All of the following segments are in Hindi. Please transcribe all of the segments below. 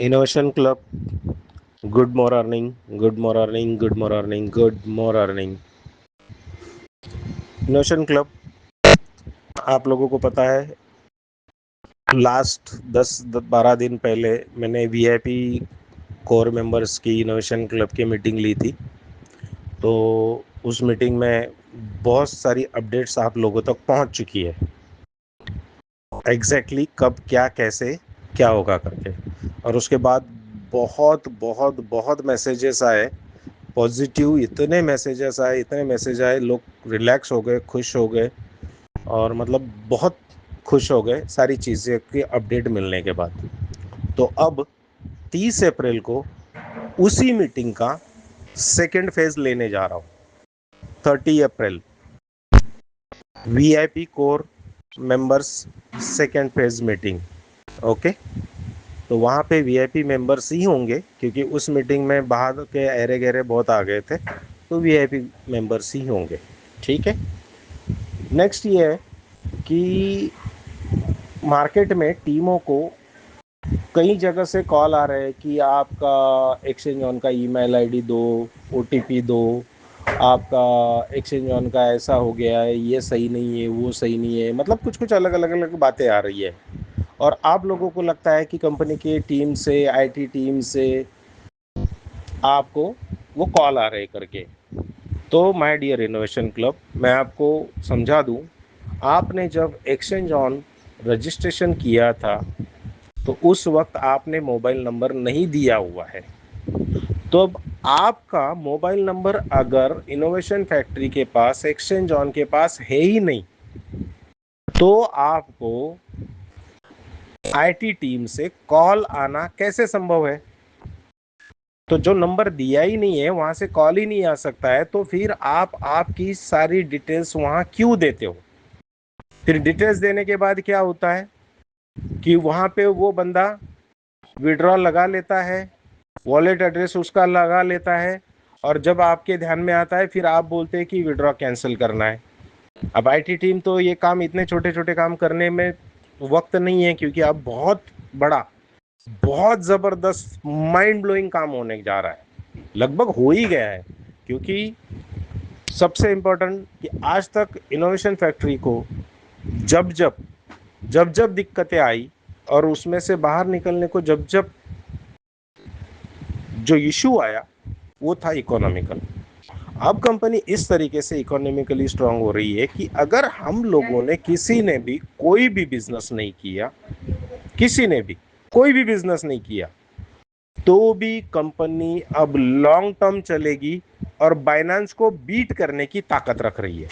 Innovation club. Good morning, good morning, good morning, good morning. Innovation club, आप लोगों को पता है, लास्ट 10-12 दिन पहले मैंने वीआईपी कोर मेंबर्स की इनोवेशन क्लब की मीटिंग ली थी। तो उस मीटिंग में बहुत सारी अपडेट्स आप लोगों तक पहुंच चुकी है। एग्जैक्टली कब क्या कैसे क्या होगा करके। और उसके बाद बहुत बहुत बहुत मैसेजेस आए, पॉजिटिव। इतने मैसेज आए, लोग रिलैक्स हो गए, खुश हो गए, और मतलब बहुत खुश हो गए सारी चीज़ें की अपडेट मिलने के बाद। तो अब 30 अप्रैल को उसी मीटिंग का सेकेंड फेज लेने जा रहा हूँ। 30 April VIP core members second phase meeting. Okay. तो वहाँ पे वीआईपी मेंबर्स ही होंगे, क्योंकि उस मीटिंग में बाहर के अहरे गहरे बहुत आ गए थे, तो वीआईपी मेंबर्स ही होंगे। ठीक है। नेक्स्ट ये है कि मार्केट में टीमों को कई जगह से कॉल आ रहे हैं कि आपका एक्सचेंज ऑन का ईमेल आईडी दो, ओटीपी दो, आपका एक्सचेंज ऑन का ऐसा हो गया है, ये सही नहीं है, वो सही नहीं है, मतलब कुछ कुछ अलग अलग अलग बातें आ रही है। और आप लोगों को लगता है कि कंपनी की टीम से, आईटी टीम से आपको वो कॉल आ रहे करके। तो माय डियर इनोवेशन क्लब, मैं आपको समझा दूं, आपने जब एक्सचेंज ऑन रजिस्ट्रेशन किया था तो उस वक्त आपने मोबाइल नंबर नहीं दिया हुआ है। तो अब आपका मोबाइल नंबर अगर इनोवेशन फैक्ट्री के पास, एक्सचेंज ऑन के पास है ही नहीं, तो आपको आईटी टीम से कॉल आना कैसे संभव है? तो जो नंबर दिया ही नहीं है वहां से कॉल ही नहीं आ सकता है, तो फिर आप आपकी सारी डिटेल्स वहां क्यों देते हो? फिर डिटेल्स देने के बाद क्या होता है कि वहां पे वो बंदा विड्रॉल लगा लेता है, वॉलेट एड्रेस उसका लगा लेता है, और जब आपके ध्यान में आता है फिर आप बोलते हैं कि विड्रॉ कैंसिल करना है। अब आईटी टीम तो ये काम, इतने छोटे छोटे काम करने में वक्त नहीं है, क्योंकि अब बहुत बड़ा, बहुत ज़बरदस्त माइंड ब्लोइंग काम होने जा रहा है, लगभग हो ही गया है। क्योंकि सबसे इम्पोर्टेंट कि आज तक इनोवेशन फैक्ट्री को जब जब दिक्कतें आई, और उसमें से बाहर निकलने को जब जब जो इशू आया, वो था इकोनॉमिकल। अब कंपनी इस तरीके से इकोनॉमिकली स्ट्रांग हो रही है कि अगर हम लोगों ने, किसी ने भी कोई भी बिजनेस नहीं किया, किसी ने भी कोई भी बिजनेस नहीं किया, तो भी कंपनी अब लॉन्ग टर्म चलेगी और बाइनेंस को बीट करने की ताकत रख रही है।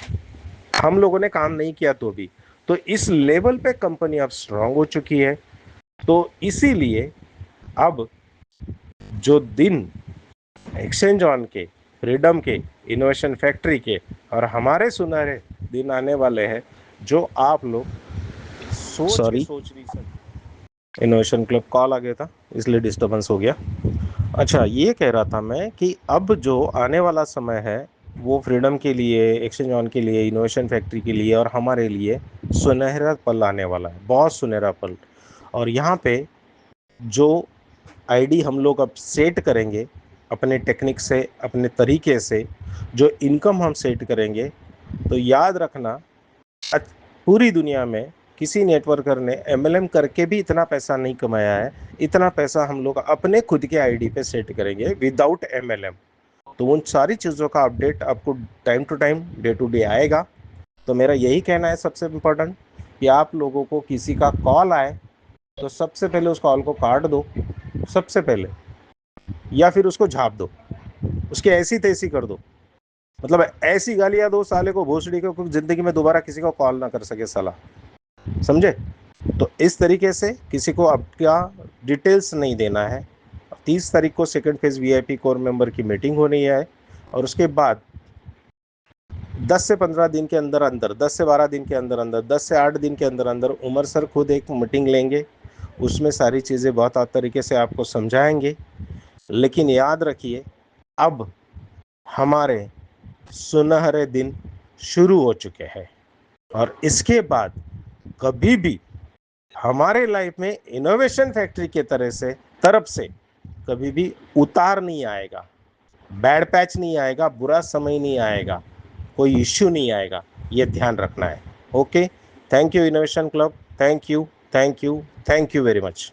हम लोगों ने काम नहीं किया तो भी, तो इस लेवल पे कंपनी अब स्ट्रांग हो चुकी है। तो इसीलिए अब जो दिन एक्सचेंज ऑन के, फ्रीडम के, इनोवेशन फैक्ट्री के और हमारे सुनहरे दिन आने वाले हैं, जो आप लोग सोच नहीं सकते। इनोवेशन क्लब कॉल आ गया था, इसलिए डिस्टर्बेंस हो गया। अच्छा, ये कह रहा था मैं कि अब जो आने वाला समय है वो फ्रीडम के लिए, एक्सचेंज ऑन के लिए, इनोवेशन फैक्ट्री के लिए और हमारे लिए सुनहरा पल आने वाला है, बहुत सुनहरा पल। और यहाँ पे जो आईडी हम लोग अब सेट करेंगे अपने टेक्निक से, अपने तरीके से, जो इनकम हम सेट करेंगे, तो याद रखना, पूरी दुनिया में किसी नेटवर्कर ने एमएलएम करके भी इतना पैसा नहीं कमाया है। इतना पैसा हम लोग अपने खुद के आईडी पे सेट करेंगे विदाउट एमएलएम। तो उन सारी चीज़ों का अपडेट आपको time to time, day to day आएगा। तो मेरा यही कहना है सबसे इम्पोर्टेंट, कि आप लोगों को किसी का कॉल आए तो सबसे पहले उस कॉल को काट दो, सबसे पहले, या फिर उसको झाप दो, उसकी ऐसी तैसी कर दो, मतलब ऐसी गालियां दो साले को, भोसड़ी को, जिंदगी में दोबारा किसी को कॉल ना कर सके साला। समझे? तो इस तरीके से किसी को आपका डिटेल्स नहीं देना है। 30 तारीख को second phase VIP core member की मीटिंग होनी है, और उसके बाद 10 से 15 दिन के अंदर अंदर, 10 से 12 दिन के अंदर अंदर, 10 से 8 दिन के अंदर अंदर उमर सर खुद एक मीटिंग लेंगे। उसमें सारी चीज़ें बहुत तरीके से आपको समझाएंगे। लेकिन याद रखिए, अब हमारे सुनहरे दिन शुरू हो चुके हैं, और इसके बाद कभी भी हमारे लाइफ में इनोवेशन फैक्ट्री के तरफ से कभी भी उतार नहीं आएगा, बैड पैच नहीं आएगा, बुरा समय नहीं आएगा, कोई इश्यू नहीं आएगा, ये ध्यान रखना है। Okay, thank you innovation club, thank you, thank you, thank you very much.